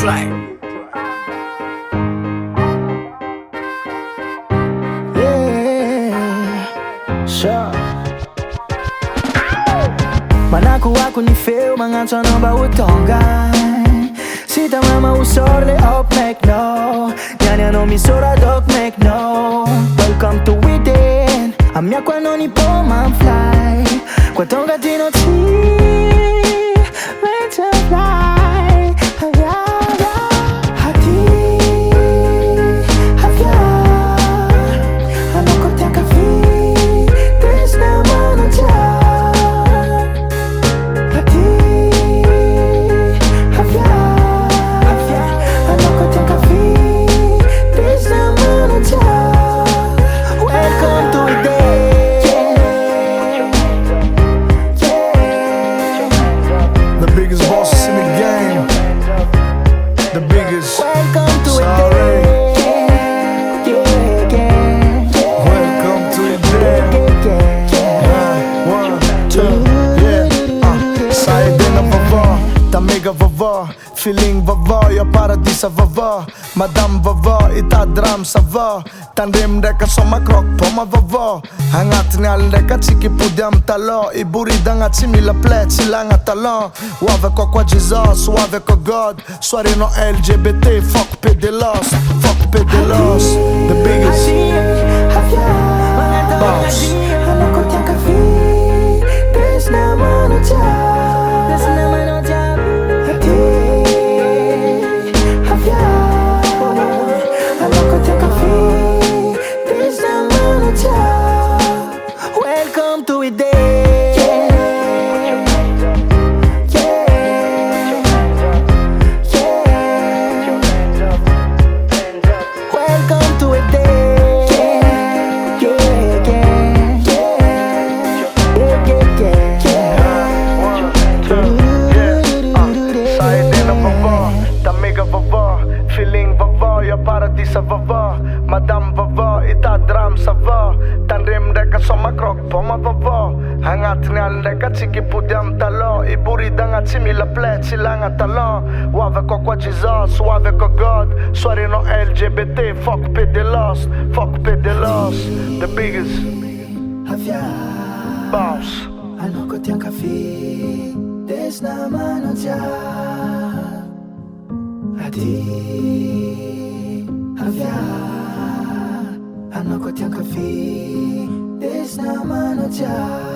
Clyde. Yeah, sure. Manakuha ko ni Phil, mga tanong ba utonggan. Sita mama usorle op make no. Nyanya no misora dog make no. Welcome to within. Amia kwa no ni po man fly. Kwa tonga dino ti. Let's fly. Feeling vava, jag paradisa vava. Madame vava, ita dram sava. Tandem deka soma krok poma vava. Hangat ni al deka chiki pudiam talo. Iburi danga simila plet silanga talon. Wave ko kwa Jesus, wave ko God. Soare no LGBT, fuck pedelos. Fuck pedelos. The biggest boss. Welcome to a day. Welcome to a day. Feeling vava, jag paradisa vava. Madame vava, ita dram sava. Tandem deka soma krok poma vava. Hangat ni al deka chiki pudiam talo. Iburi danga simila plet silanga talon. Wave ko kwa Jesus, wave ko God. Soare no LGBT, fuck pedelos. Fuck pedelos. The biggest boss. Ano ko tiyang kafe, des naman ang tiya. Adi, havia. Ano ko tiyang kafe, des naman ang tiya.